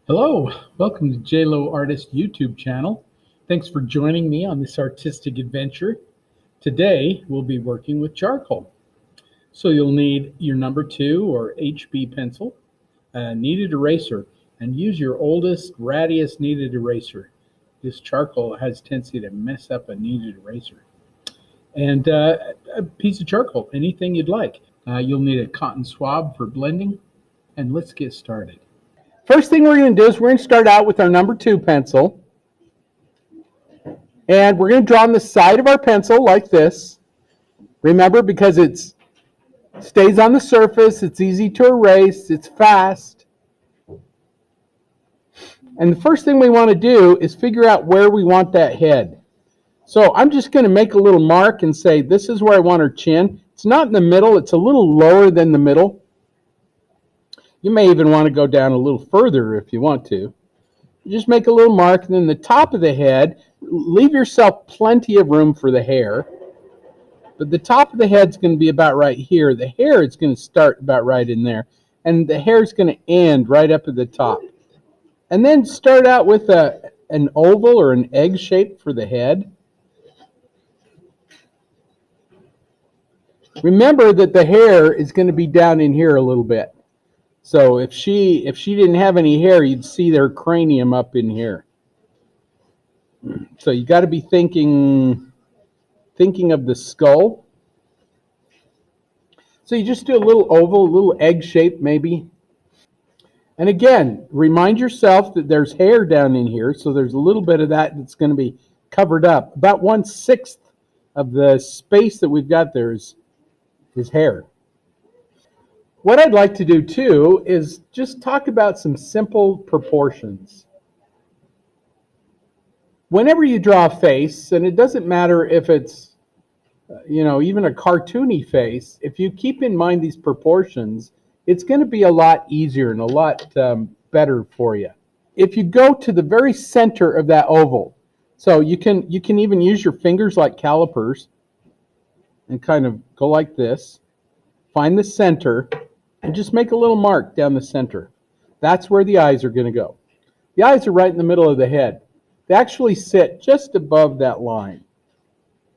Hello, welcome to J Lowe Artist YouTube channel. Thanks for joining me on this artistic adventure. Today we'll be working with charcoal. So you'll need your number 2 or HB pencil, a kneaded eraser, and use your oldest, rattiest kneaded eraser. This charcoal has a tendency to mess up a kneaded eraser. And a piece of charcoal, anything you'd like. You'll need a cotton swab for blending, and let's get started. First thing we're going to do is we're going to start out with our number 2 pencil. And we're going to draw on the side of our pencil like this. Remember, because it stays on the surface, it's easy to erase, it's fast. And the first thing we want to do is figure out where we want that head. So I'm just going to make a little mark and say this is where I want her chin. It's not in the middle, it's a little lower than the middle. You may even want to go down a little further if you want to. Just make a little mark, and then the top of the head, leave yourself plenty of room for the hair. But the top of the head is going to be about right here. The hair is going to start about right in there. And the hair is going to end right up at the top. And then start out with an oval or an egg shape for the head. Remember that the hair is going to be down in here a little bit. So if she didn't have any hair, you'd see their cranium up in here. So you got to be thinking of the skull. So you just do a little oval, a little egg shape maybe. And again, remind yourself that there's hair down in here, so there's a little bit of that that's going to be covered up. About 1/6 of the space that we've got there is hair. What I'd like to do too is just talk about some simple proportions. Whenever you draw a face, and it doesn't matter if it's, even a cartoony face, if you keep in mind these proportions, it's going to be a lot easier and a lot better for you. If you go to the very center of that oval, so you can even use your fingers like calipers and kind of go like this, find the center, and just make a little mark down the center. That's where the eyes are going to go. The eyes are right in the middle of the head. They actually sit just above that line.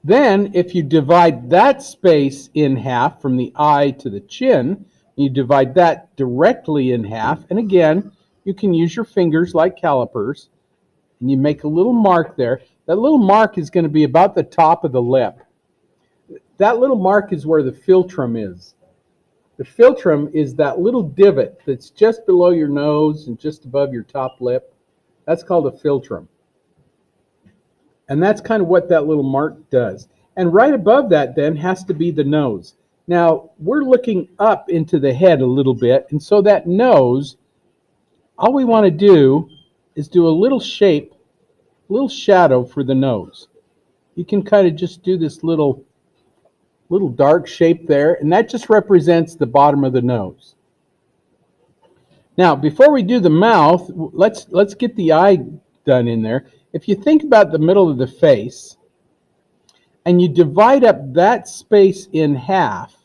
Then, if you divide that space in half from the eye to the chin, you divide that directly in half, and again, you can use your fingers like calipers, and you make a little mark there. That little mark is going to be about the top of the lip. That little mark is where the philtrum is. The philtrum is that little divot that's just below your nose and just above your top lip. That's called a philtrum. And that's kind of what that little mark does. And right above that then has to be the nose. Now, we're looking up into the head a little bit, and so that nose, all we want to do is do a little shape, a little shadow for the nose. You can kind of just do this little dark shape there, and that just represents the bottom of the nose. Now, before we do the mouth, let's get the eye done in there. If you think about the middle of the face, and you divide up that space in half,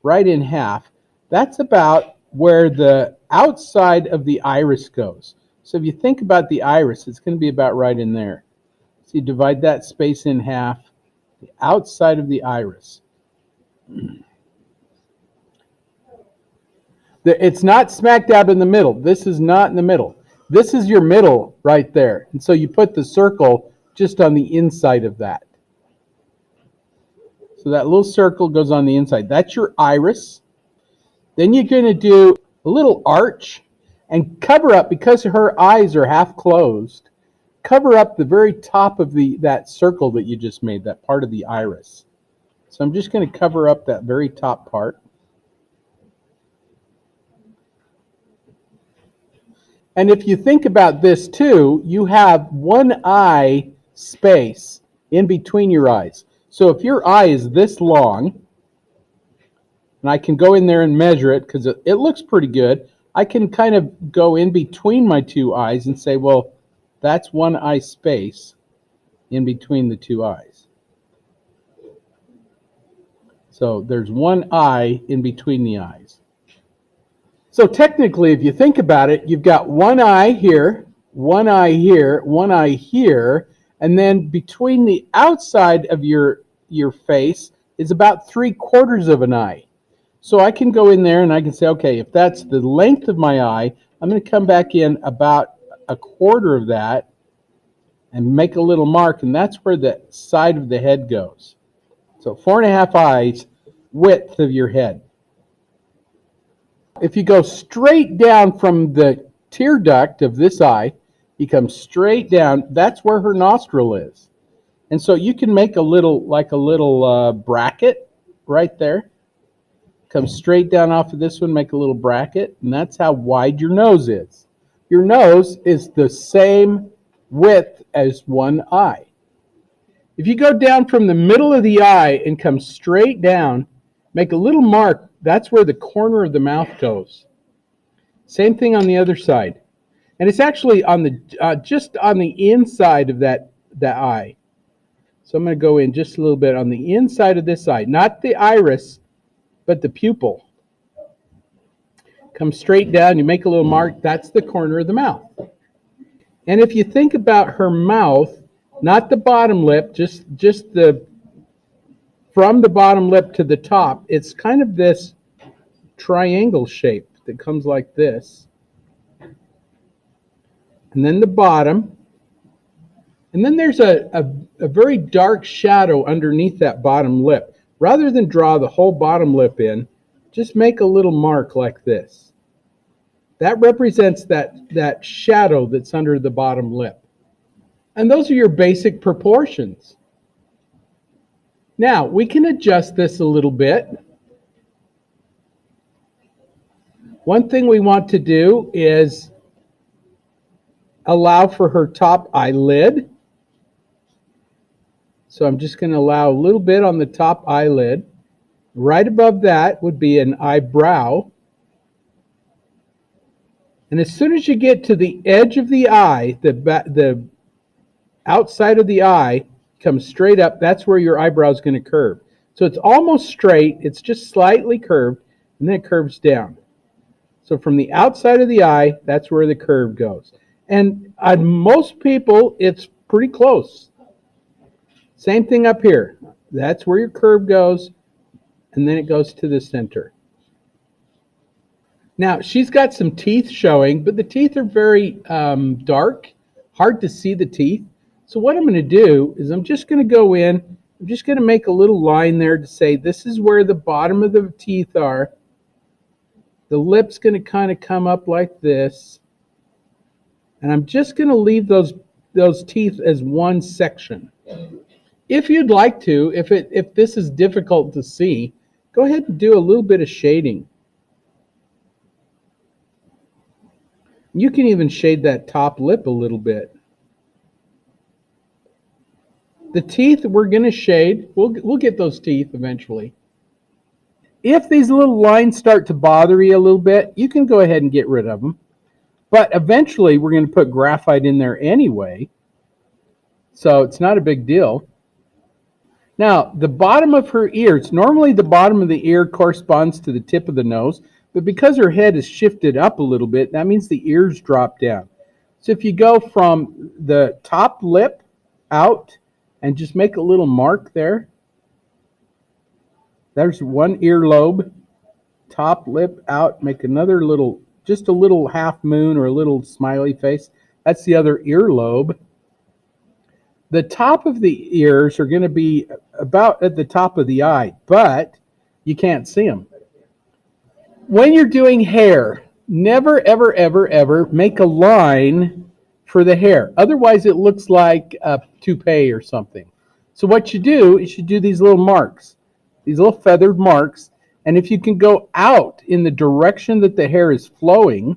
right in half, that's about where the outside of the iris goes. So if you think about the iris, it's going to be about right in there. So you divide that space in half, the outside of the iris. It's not smack dab in the middle. This is not in the middle. This is your middle right there. And so you put the circle just on the inside of that. So that little circle goes on the inside. That's your iris. Then you're going to do a little arch and cover up, because her eyes are half closed, cover up the very top of that circle that you just made, that part of the iris. So I'm just going to cover up that very top part. And if you think about this too, you have one eye space in between your eyes. So if your eye is this long, and I can go in there and measure it because it looks pretty good, I can kind of go in between my two eyes and say, well, that's one eye space in between the two eyes. So there's one eye in between the eyes. So technically, if you think about it, you've got one eye here, one eye here, one eye here, and then between the outside of your face is about 3/4 of an eye. So I can go in there and I can say, okay, if that's the length of my eye, I'm going to come back in about 1/4 of that and make a little mark, and that's where the side of the head goes. So 4.5 eyes, width of your head. If you go straight down from the tear duct of this eye, you come straight down, that's where her nostril is. And so you can make a little, like a little bracket right there. Come straight down off of this one, make a little bracket, and that's how wide your nose is. Your nose is the same width as one eye. If you go down from the middle of the eye and come straight down, make a little mark, that's where the corner of the mouth goes. Same thing on the other side. And it's actually on the just on the inside of that eye. So I'm going to go in just a little bit on the inside of this eye, not the iris, but the pupil. Come straight down, you make a little mark, that's the corner of the mouth. And if you think about her mouth, not the bottom lip, just the from the bottom lip to the top, it's kind of this triangle shape that comes like this. And then the bottom. And then there's a very dark shadow underneath that bottom lip. Rather than draw the whole bottom lip in, just make a little mark like this. That represents that shadow that's under the bottom lip. And those are your basic proportions. Now, we can adjust this a little bit. One thing we want to do is allow for her top eyelid. So I'm just going to allow a little bit on the top eyelid. Right above that would be an eyebrow. And as soon as you get to the edge of the eye, the outside of the eye comes straight up, that's where your eyebrow is going to curve. So it's almost straight, it's just slightly curved, and then it curves down. So from the outside of the eye, that's where the curve goes. And on most people, it's pretty close. Same thing up here. That's where your curve goes, and then it goes to the center. Now, she's got some teeth showing, but the teeth are very dark, hard to see the teeth. So what I'm going to do is I'm just going to go in, I'm just going to make a little line there to say this is where the bottom of the teeth are. The lip's going to kind of come up like this. And I'm just going to leave those teeth as one section. If you'd like to, if this is difficult to see, go ahead and do a little bit of shading. You can even shade that top lip a little bit. The teeth we're going to shade. We'll get those teeth eventually. If these little lines start to bother you a little bit, you can go ahead and get rid of them. But eventually we're going to put graphite in there anyway. So it's not a big deal. Now, the bottom of her ears, normally the bottom of the ear corresponds to the tip of the nose, but because her head is shifted up a little bit, that means the ears drop down. So if you go from the top lip out and just make a little mark there, there's one earlobe, top lip out, make another little, just a little half moon or a little smiley face. That's the other earlobe. The top of the ears are going to be about at the top of the eye, but you can't see them. When you're doing hair, never, ever, ever, ever make a line for the hair. Otherwise, it looks like a toupee or something. So what you do is you do these little marks, these little feathered marks, and if you can go out in the direction that the hair is flowing,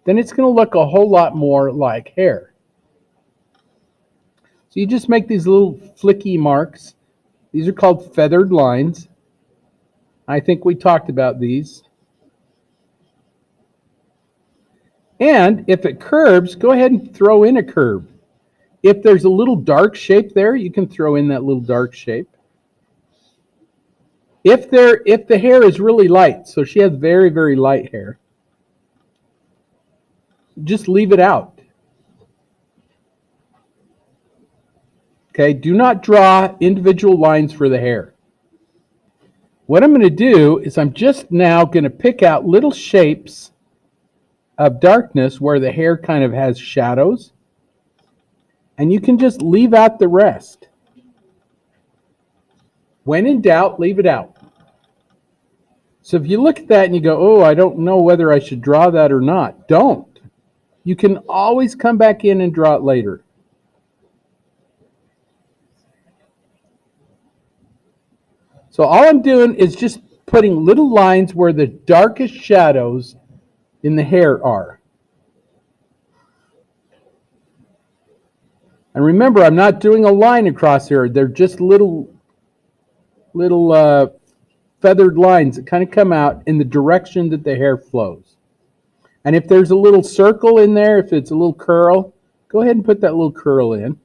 then it's going to look a whole lot more like hair. So you just make these little flicky marks. These are called feathered lines. I think we talked about these. And if it curves, go ahead and throw in a curve. If there's a little dark shape there, you can throw in that little dark shape. If the hair is really light, so she has very, very light hair, just leave it out. Okay, do not draw individual lines for the hair. What I'm going to do is I'm just now going to pick out little shapes of darkness where the hair kind of has shadows, and you can just leave out the rest. When in doubt, leave it out. So if you look at that and you go, oh, I don't know whether I should draw that or not, don't. You can always come back in and draw it later. So all I'm doing is just putting little lines where the darkest shadows in the hair are. And remember, I'm not doing a line across here. They're just little feathered lines that kind of come out in the direction that the hair flows. And if there's a little circle in there, if it's a little curl, go ahead and put that little curl in.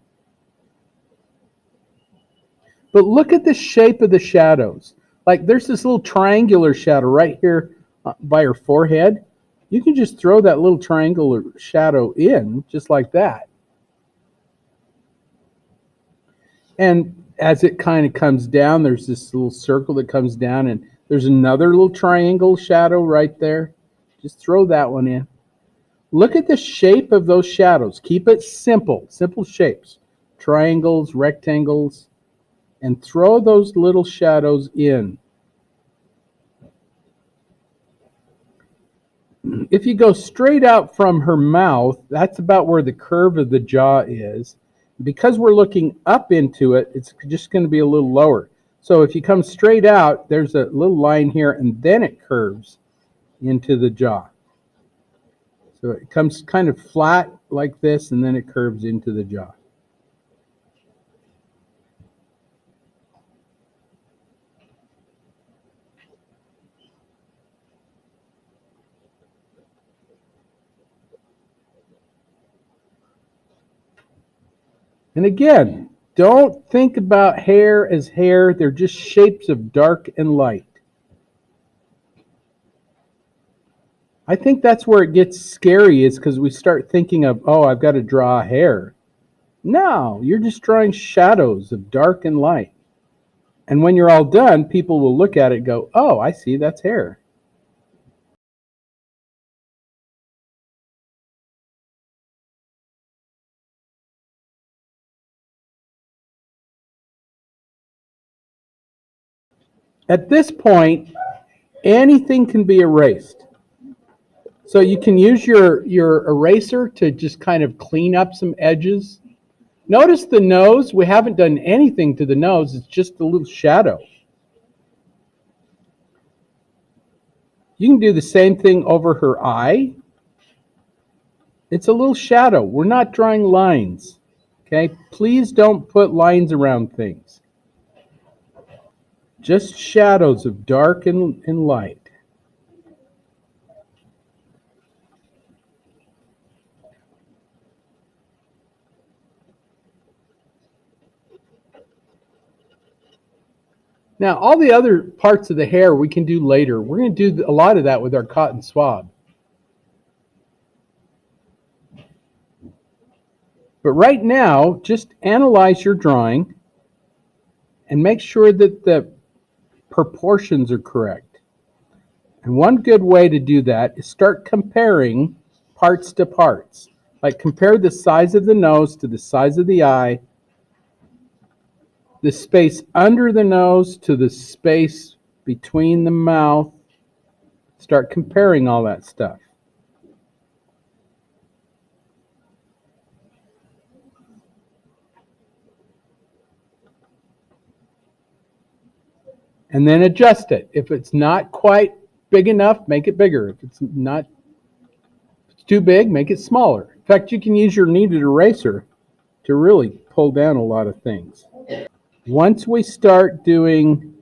But look at the shape of the shadows. Like there's this little triangular shadow right here by her forehead. You can just throw that little triangular shadow in just like that. And as it kind of comes down, there's this little circle that comes down, and there's another little triangle shadow right there. Just throw that one in. Look at the shape of those shadows. Keep it simple, simple shapes. Triangles, rectangles, and throw those little shadows in. If you go straight out from her mouth, that's about where the curve of the jaw is. Because we're looking up into it, it's just going to be a little lower. So if you come straight out, there's a little line here, and then it curves into the jaw. So it comes kind of flat like this, and then it curves into the jaw. And again, don't think about hair as hair. They're just shapes of dark and light. I think that's where it gets scary, is because we start thinking of, oh, I've got to draw hair. No, you're just drawing shadows of dark and light. And when you're all done, people will look at it and go, oh, I see, that's hair. At this point, anything can be erased. So you can use your eraser to just kind of clean up some edges. Notice the nose. We haven't done anything to the nose. It's just a little shadow. You can do the same thing over her eye. It's a little shadow. We're not drawing lines. Okay? Please don't put lines around things. Just shadows of dark and light. Now, all the other parts of the hair we can do later. We're going to do a lot of that with our cotton swab. But right now, just analyze your drawing and make sure that the proportions are correct. And one good way to do that is start comparing parts to parts. Like compare the size of the nose to the size of the eye, the space under the nose to the space between the mouth. Start comparing all that stuff. And then adjust it. If it's not quite big enough, make it bigger. If it's too big, make it smaller. In fact, you can use your kneaded eraser to really pull down a lot of things. Once we start doing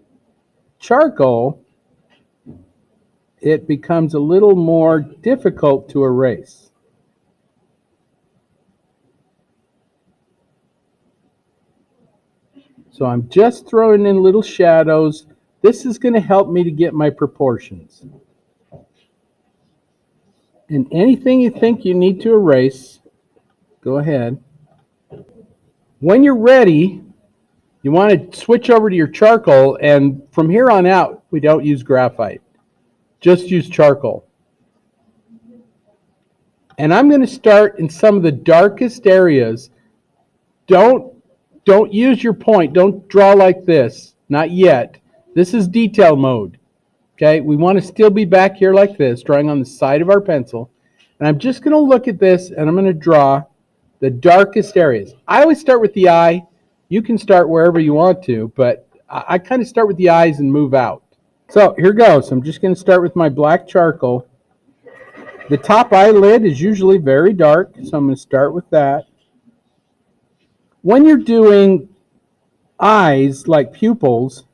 charcoal, it becomes a little more difficult to erase. So I'm just throwing in little shadows. This is going to help me to get my proportions. And anything you think you need to erase, go ahead. When you're ready, you want to switch over to your charcoal, and from here on out, we don't use graphite. Just use charcoal. And I'm going to start in some of the darkest areas. Don't use your point. Don't draw like this. Not yet. This is detail mode. Okay, we want to still be back here like this, drawing on the side of our pencil. And I'm just going to look at this, and I'm going to draw the darkest areas. I always start with the eye. You can start wherever you want to, but I kind of start with the eyes and move out. So here goes. I'm just going to start with my black charcoal. The top eyelid is usually very dark, so I'm going to start with that. When you're doing eyes, like pupils,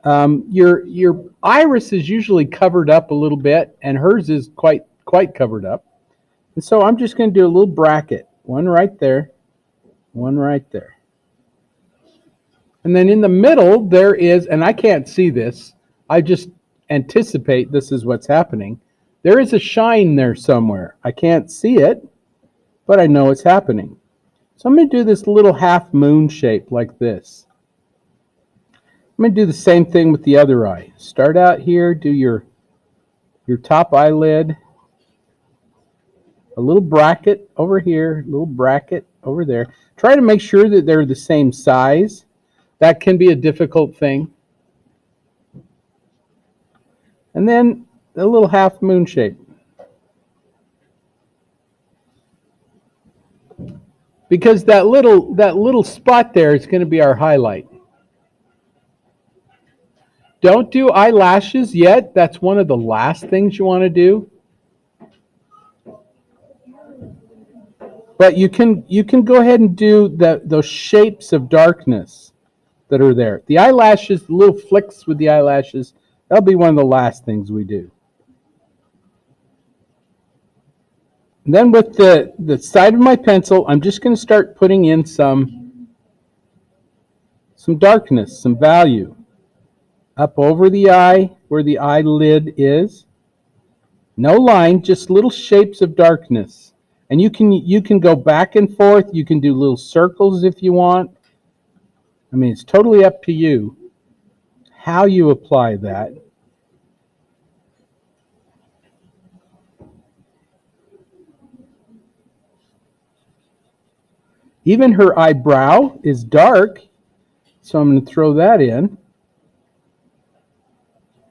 your iris is usually covered up a little bit, and hers is quite covered up. And so I'm just going to do a little bracket. One right there, one right there. And then in the middle there is, and I can't see this, I just anticipate this is what's happening. There is a shine there somewhere. I can't see it, but I know it's happening. So I'm going to do this little half moon shape like this. I'm going to do the same thing with the other eye. Start out here, do your top eyelid, a little bracket over here, a little bracket over there. Try to make sure that they're the same size. That can be a difficult thing. And then a little half moon shape. Because that little spot there is going to be our highlight. Don't do eyelashes yet. That's one of the last things you want to do. But you can go ahead and do those shapes of darkness that are there. The eyelashes, the little flicks with the eyelashes, that'll be one of the last things we do. And then with the side of my pencil, I'm just going to start putting in some darkness, some value. Up over the eye, where the eyelid is. No line, just little shapes of darkness. And you can go back and forth. You can do little circles if you want. I mean, it's totally up to you how you apply that. Even her eyebrow is dark, so I'm going to throw that in.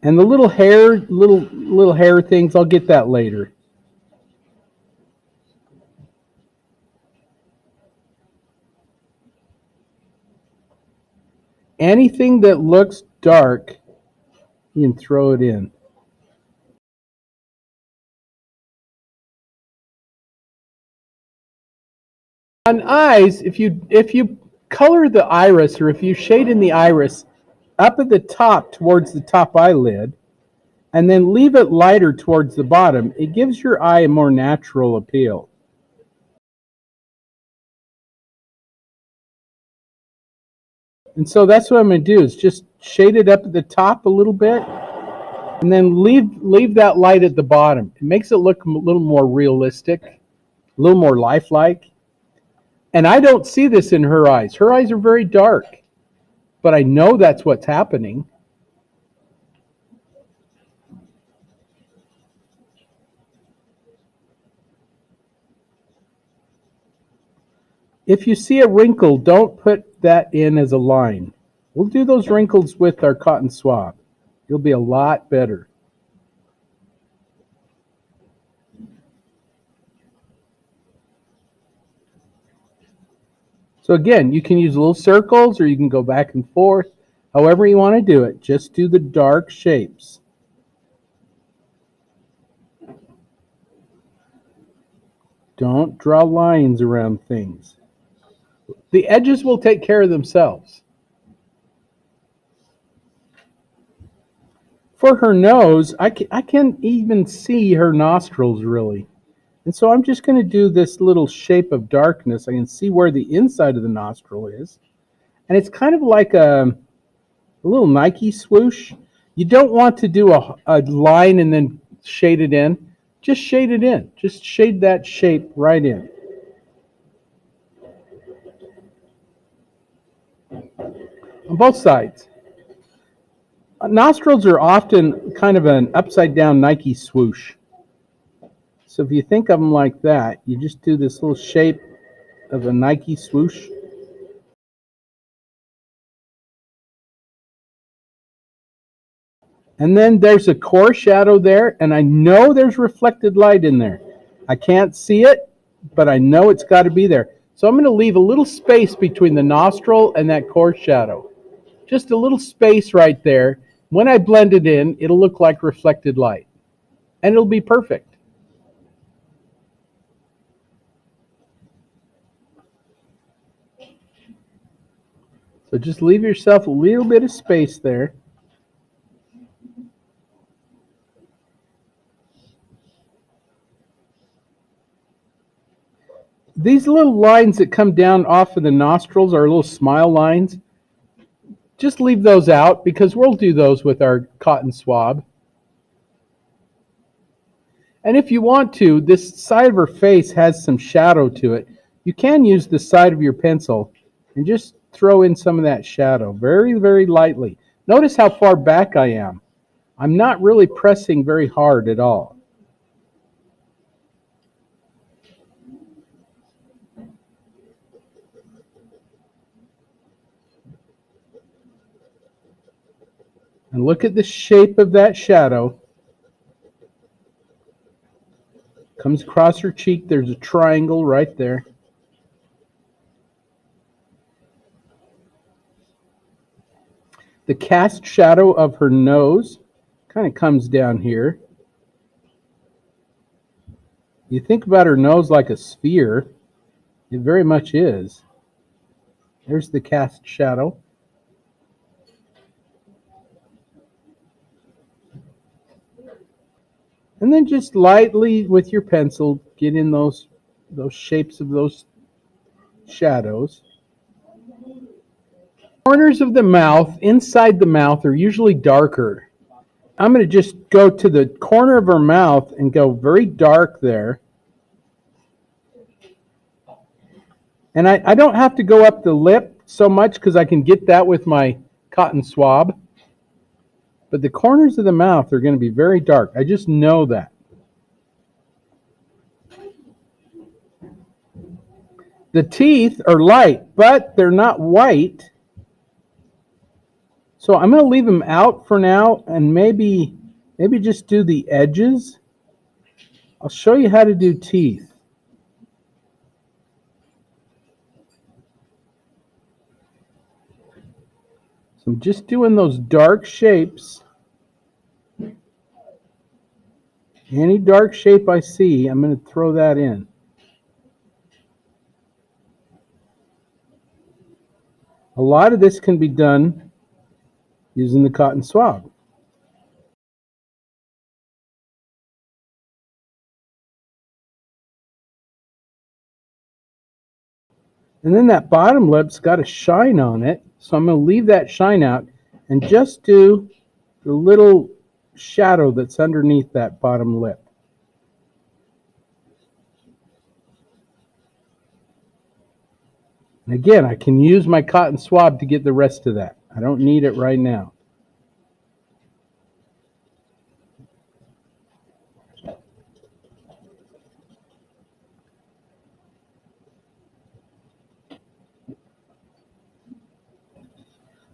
And the little hair, little hair things, I'll get that later. Anything that looks dark, you can throw it in. On eyes, if you color the iris, or if you shade in the iris up at the top towards the top eyelid, and then leave it lighter towards the bottom, it gives your eye a more natural appeal. And so that's what I'm going to do, is just shade it up at the top a little bit, and then leave that light at the bottom. It makes it look a little more realistic, a little more lifelike. And I don't see this in her eyes. Her eyes are very dark, but I know that's what's happening. If you see a wrinkle, don't put that in as a line. We'll do those wrinkles with our cotton swab. It'll be a lot better. So again, you can use little circles, or you can go back and forth. However you want to do it, just do the dark shapes. Don't draw lines around things. The edges will take care of themselves. For her nose, I can't even see her nostrils really. And so I'm just going to do this little shape of darkness. I can see where the inside of the nostril is. And it's kind of like a little Nike swoosh. You don't want to do a line and then shade it in. just shade it in. Just shade that shape right in. On both sides. Nostrils are often kind of an upside down Nike swoosh. So if you think of them like that, you just do this little shape of a Nike swoosh. And then there's a core shadow there, and I know there's reflected light in there. I can't see it, but I know it's got to be there. So I'm going to leave a little space between the nostril and that core shadow. Just a little space right there. When I blend it in, it'll look like reflected light. And it'll be perfect. So just leave yourself a little bit of space there. These little lines that come down off of the nostrils are little smile lines. Just leave those out because we'll do those with our cotton swab. And if you want to, this side of her face has some shadow to it. You can use the side of your pencil and just throw in some of that shadow very, very lightly. Notice how far back I am. I'm not really pressing very hard at all. And look at the shape of that shadow. Comes across her cheek. There's a triangle right there. The cast shadow of her nose kind of comes down here. You think about her nose like a sphere. It very much is. There's the cast shadow. And then just lightly with your pencil, get in those shapes of those shadows. Corners of the mouth, inside the mouth, are usually darker. I'm going to just go to the corner of her mouth and go very dark there. And I don't have to go up the lip so much because I can get that with my cotton swab. But the corners of the mouth are going to be very dark. I just know that. The teeth are light, but they're not white. So I'm going to leave them out for now and maybe just do the edges. I'll show you how to do teeth. So I'm just doing those dark shapes. Any dark shape I see, I'm going to throw that in. A lot of this can be done using the cotton swab. And then that bottom lip's got a shine on it, so I'm going to leave that shine out and just do the little shadow that's underneath that bottom lip. And again, I can use my cotton swab to get the rest of that. I don't need it right now.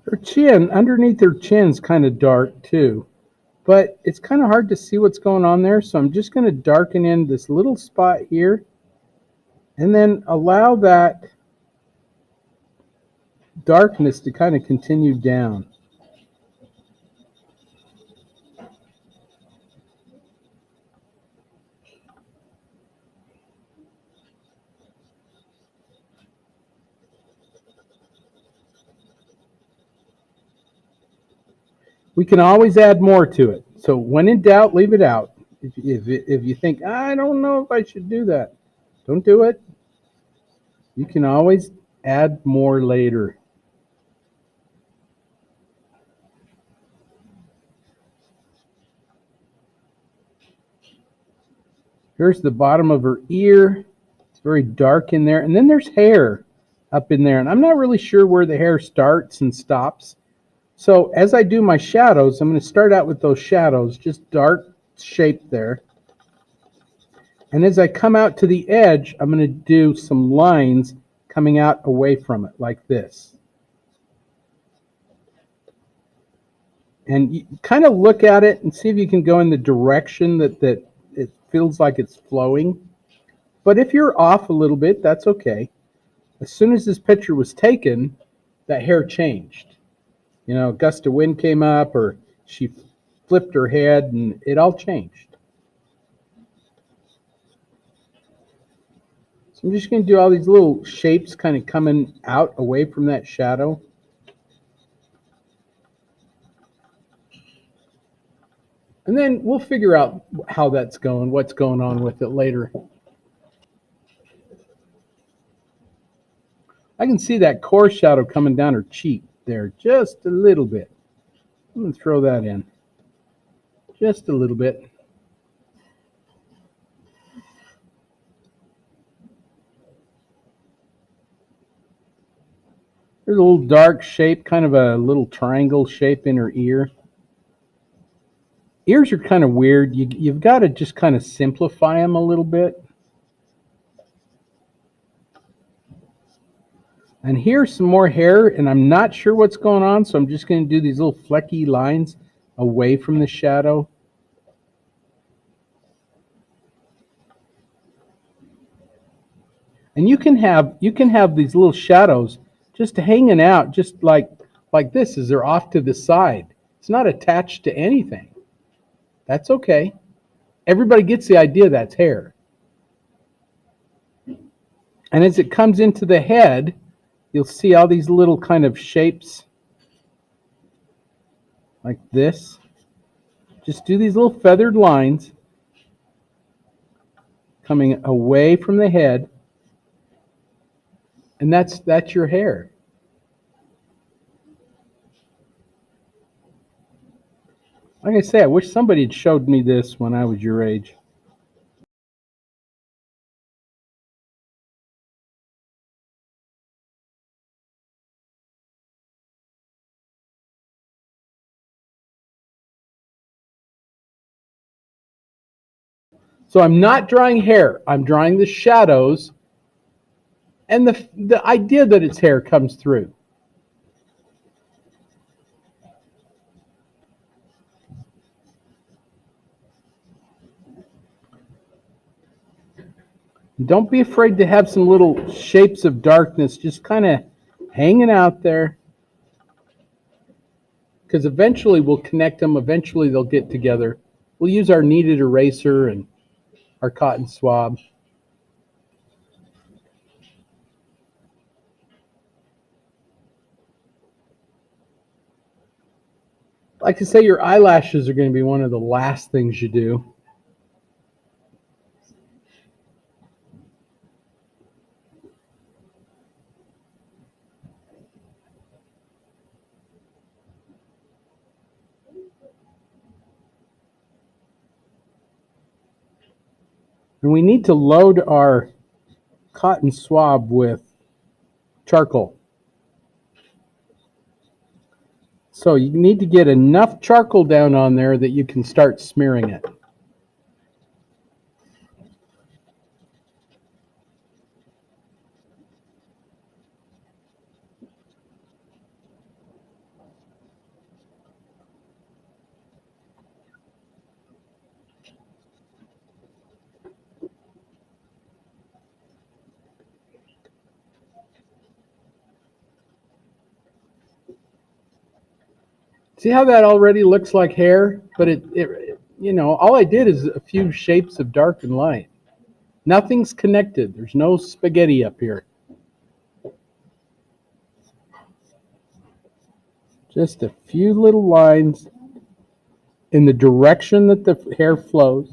Her chin, underneath her chin's kind of dark too, but it's kind of hard to see what's going on there, so I'm just going to darken in this little spot here and then allow that darkness to kind of continue down. We can always add more to it. So when in doubt, leave it out. If you think, I don't know if I should do that, don't do it. You can always add more later. Here's the bottom of her ear. It's very dark in there. And then there's hair up in there. And I'm not really sure where the hair starts and stops. So as I do my shadows, I'm going to start out with those shadows, just dark shape there. And as I come out to the edge, I'm going to do some lines coming out away from it, like this. And you kind of look at it and see if you can go in the direction that it feels like it's flowing. But if you're off a little bit, that's okay. As soon as this picture was taken, that hair changed. You know, a gust of wind came up, or she flipped her head, and it all changed. So I'm just going to do all these little shapes kind of coming out away from that shadow. And then we'll figure out how that's going, what's going on with it later. I can see that core shadow coming down her cheek there just a little bit. I'm going to throw that in just a little bit. There's a little dark shape, kind of a little triangle shape in her ear. Ears are kind of weird. You've got to just kind of simplify them a little bit. And here's some more hair, and I'm not sure what's going on, so I'm just going to do these little flecky lines away from the shadow. And you can have these little shadows just hanging out, just like this, as they're off to the side. It's not attached to anything. That's okay. Everybody gets the idea that's hair. And as it comes into the head, you'll see all these little kind of shapes like this. Just do these little feathered lines coming away from the head, and that's your hair. Like I say, I wish somebody had showed me this when I was your age. So I'm not drawing hair. I'm drawing the shadows, and the idea that it's hair comes through. Don't be afraid to have some little shapes of darkness just kind of hanging out there, because eventually we'll connect them. Eventually they'll get together. We'll use our kneaded eraser and our cotton swab. Like I say, your eyelashes are going to be one of the last things you do. And we need to load our cotton swab with charcoal. So you need to get enough charcoal down on there that you can start smearing it. See how that already looks like hair? But it you know, all I did is a few shapes of dark and light. Nothing's connected. There's no spaghetti up here. Just a few little lines in the direction that the hair flows.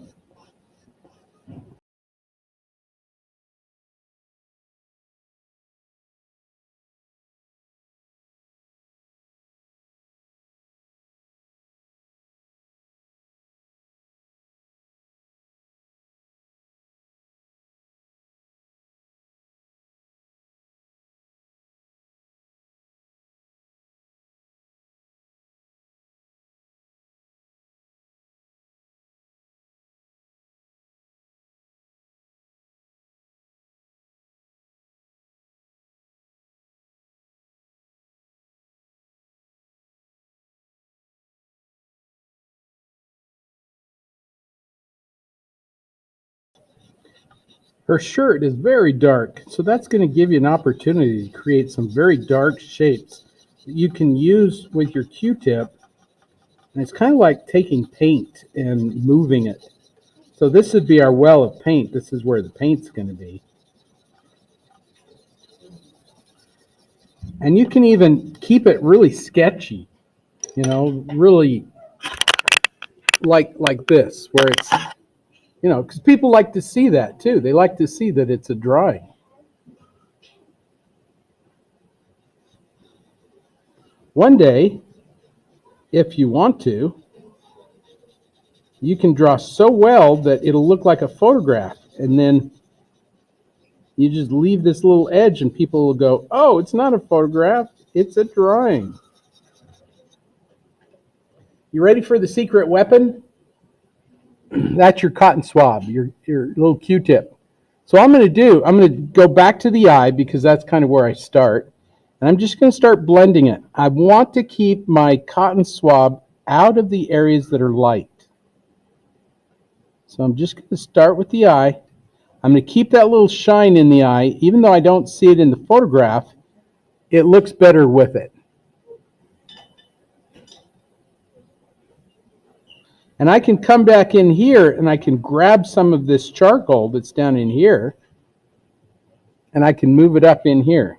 Her shirt is very dark, so that's going to give you an opportunity to create some very dark shapes that you can use with your Q-tip. And it's kind of like taking paint and moving it. So this would be our well of paint. This is where the paint's going to be. And you can even keep it really sketchy, you know, really like this, where it's, you know, because people like to see that too. They like to see that it's a drawing. One day, if you want to, you can draw so well that it'll look like a photograph, and then you just leave this little edge and people will go, oh, it's not a photograph, it's a drawing. You ready for the secret weapon? That's your cotton swab, your little Q-tip. So I'm going to go back to the eye because that's kind of where I start. And I'm just going to start blending it. I want to keep my cotton swab out of the areas that are light. So I'm just going to start with the eye. I'm going to keep that little shine in the eye. Even though I don't see it in the photograph, it looks better with it. And I can come back in here and I can grab some of this charcoal that's down in here and I can move it up in here.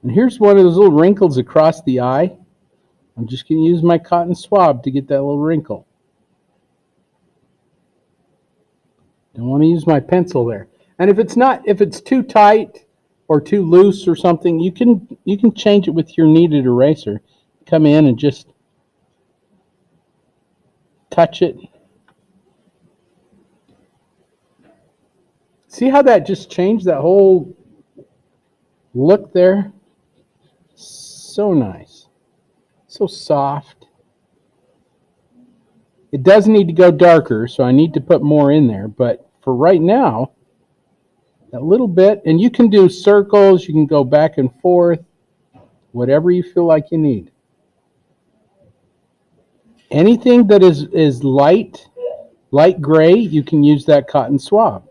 And here's one of those little wrinkles across the eye. I'm just going to use my cotton swab to get that little wrinkle. Don't want to use my pencil there. And if it's too tight or too loose or something, you can change it with your kneaded eraser. Come in and just touch it. See how that just changed that whole look there? So nice. So soft. It does need to go darker, so I need to put more in there. But for right now, that little bit, and you can do circles, you can go back and forth, whatever you feel like you need. Anything that is light gray, you can use that cotton swab.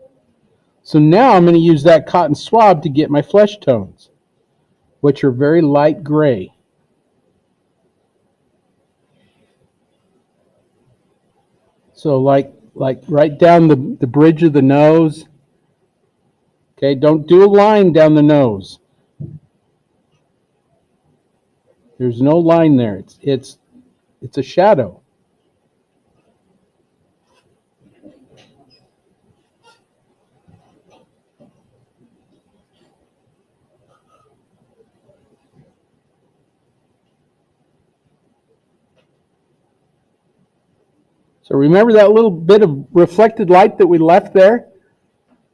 So now I'm going to use that cotton swab to get my flesh tones, which are very light gray. So like right down the bridge of the nose. Okay, don't do a line down the nose. There's no line there. It's a shadow. So remember that little bit of reflected light that we left there?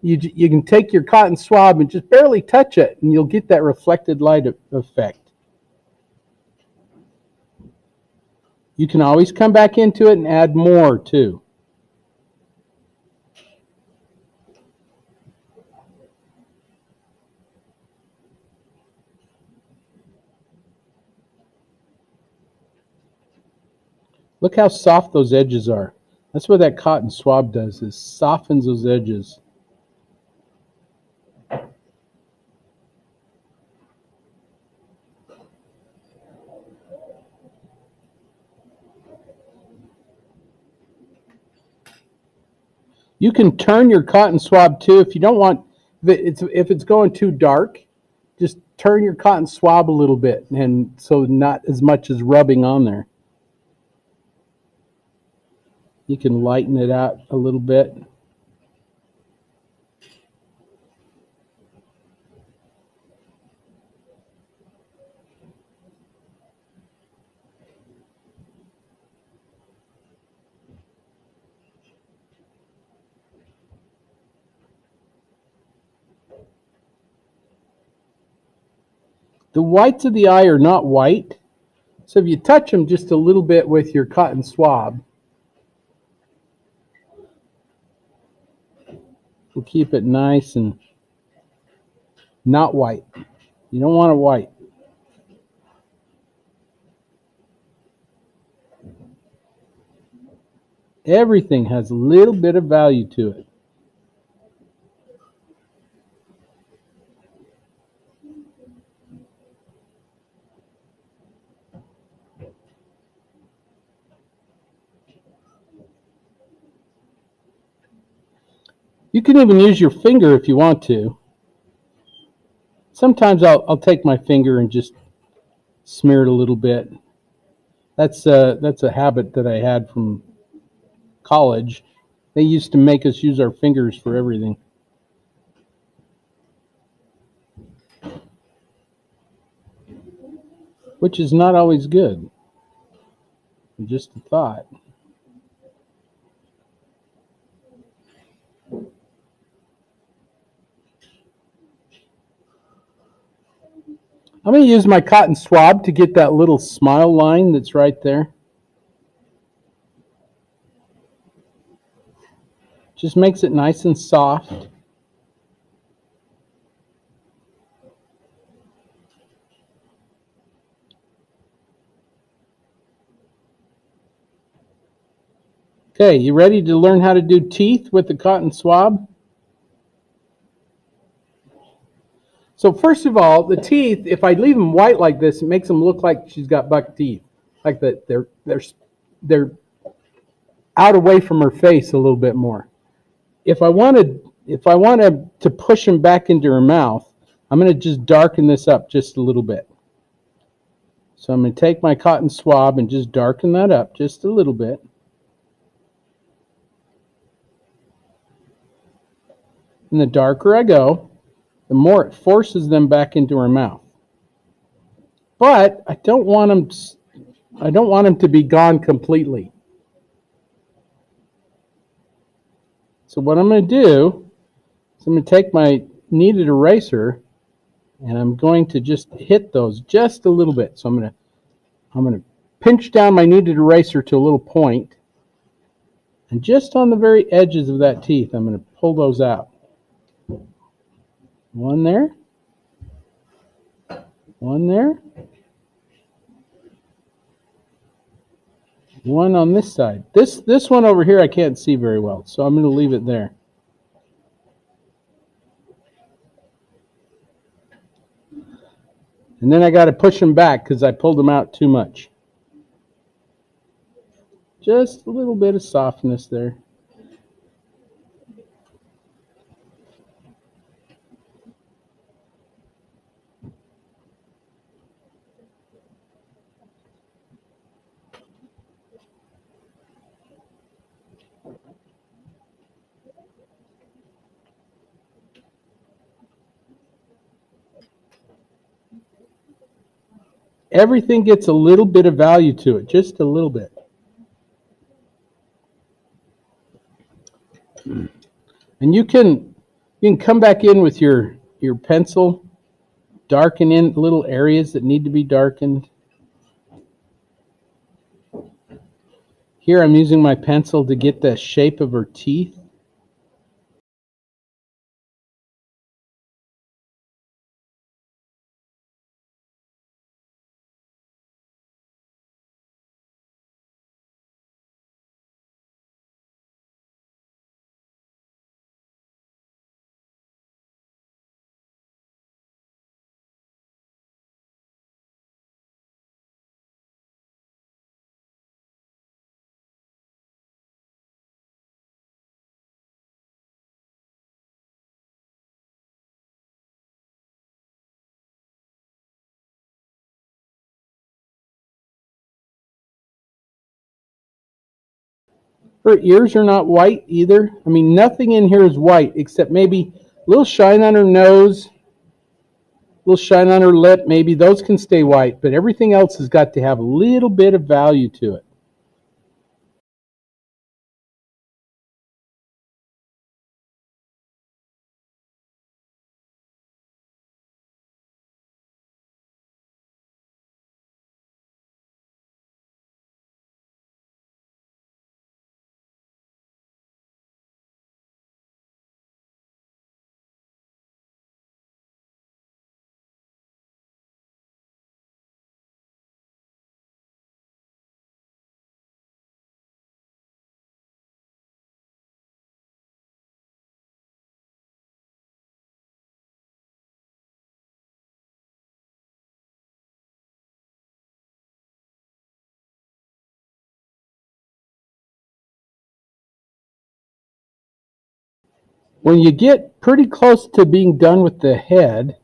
You can take your cotton swab and just barely touch it, and you'll get that reflected light effect. You can always come back into it and add more too. Look how soft those edges are. That's what that cotton swab does, is softens those edges. You can turn your cotton swab too if you don't want, if it's going too dark, just turn your cotton swab a little bit, and so not as much as rubbing on there. You can lighten it out a little bit. The whites of the eye are not white, so if you touch them just a little bit with your cotton swab, will keep it nice and not white. You don't want it white. Everything has a little bit of value to it. You can even use your finger if you want to. Sometimes I'll take my finger and just smear it a little bit. That's a habit that I had from college. They used to make us use our fingers for everything. Which is not always good. Just a thought. I'm going to use my cotton swab to get that little smile line that's right there. Just makes it nice and soft. Okay, you ready to learn how to do teeth with the cotton swab? So first of all, the teeth, if I leave them white like this, it makes them look like she's got buck teeth. Like that they're out away from her face a little bit more. If I wanted to push them back into her mouth, I'm going to just darken this up just a little bit. So I'm going to take my cotton swab and just darken that up just a little bit. And the darker I go, the more it forces them back into her mouth. But I don't want them to be gone completely. So what I'm going to do is I'm going to take my kneaded eraser and I'm going to just hit those just a little bit. So I'm going to pinch down my kneaded eraser to a little point, and just on the very edges of that teeth, I'm going to pull those out. One there, one there, one on this side. This one over here I can't see very well, so I'm going to leave it there. And then I got to push them back because I pulled them out too much. Just a little bit of softness there. Everything gets a little bit of value to it, just a little bit. And you can come back in with your pencil, darken in little areas that need to be darkened. Here I'm using my pencil to get the shape of her teeth. Her ears are not white either. I mean, nothing in here is white except maybe a little shine on her nose, a little shine on her lip. Maybe those can stay white, but everything else has got to have a little bit of value to it. When you get pretty close to being done with the head,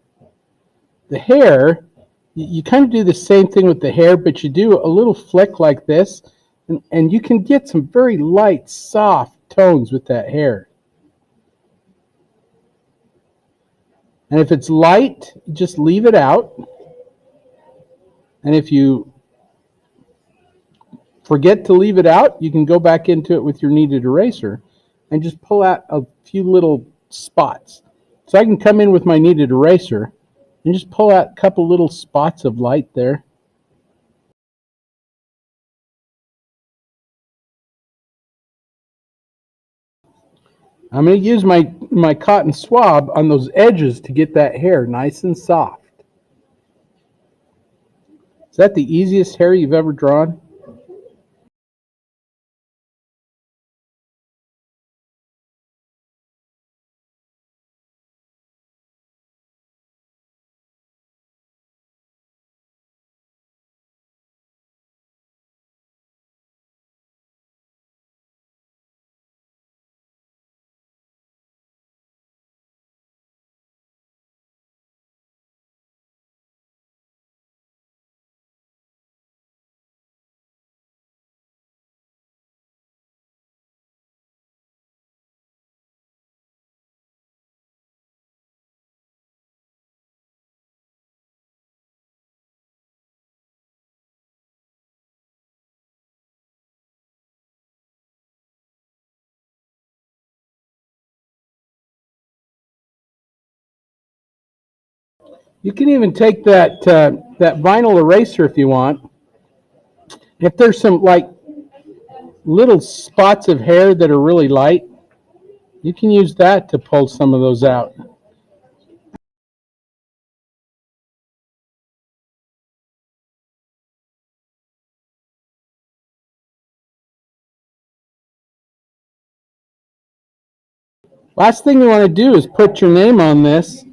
the hair, you kind of do the same thing with the hair, but you do a little flick like this, and you can get some very light, soft tones with that hair. And if it's light, just leave it out. And if you forget to leave it out, you can go back into it with your kneaded eraser and just pull out a few little spots. So I can come in with my kneaded eraser and just pull out a couple little spots of light there. I'm going to use my cotton swab on those edges to get that hair nice and soft. Is that the easiest hair you've ever drawn? You can even take that that vinyl eraser if you want. If there's some like little spots of hair that are really light, you can use that to pull some of those out. Last thing you want to do is put your name on this.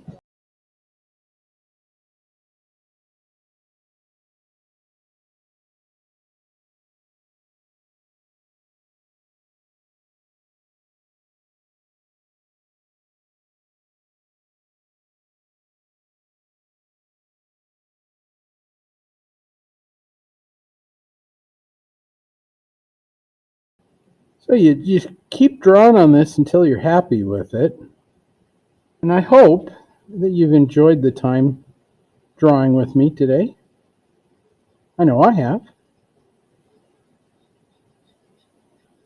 So you just keep drawing on this until you're happy with it. And I hope that you've enjoyed the time drawing with me today. I know I have.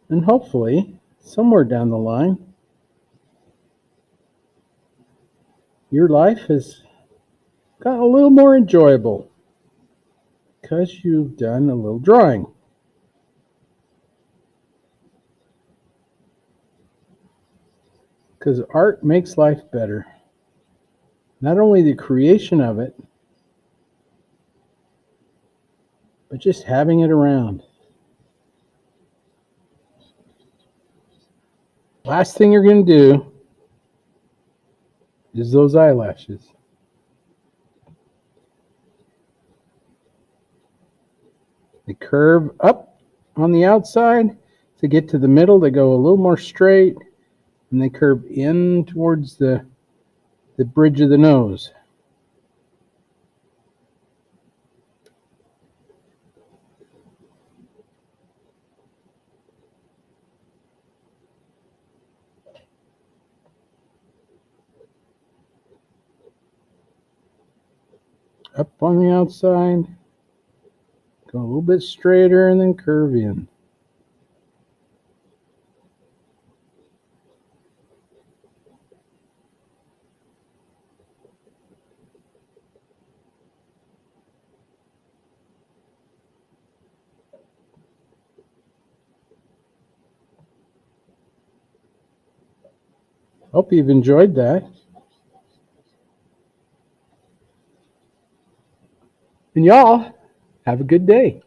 And hopefully, somewhere down the line, your life has gotten a little more enjoyable because you've done a little drawing. Because art makes life better. Not only the creation of it, but just having it around. Last thing you're going to do is those eyelashes. They curve up on the outside to get to the middle. They go a little more straight, and they curve in towards the bridge of the nose. Up on the outside, go a little bit straighter, and then curve in. Hope you've enjoyed that. And y'all, have a good day.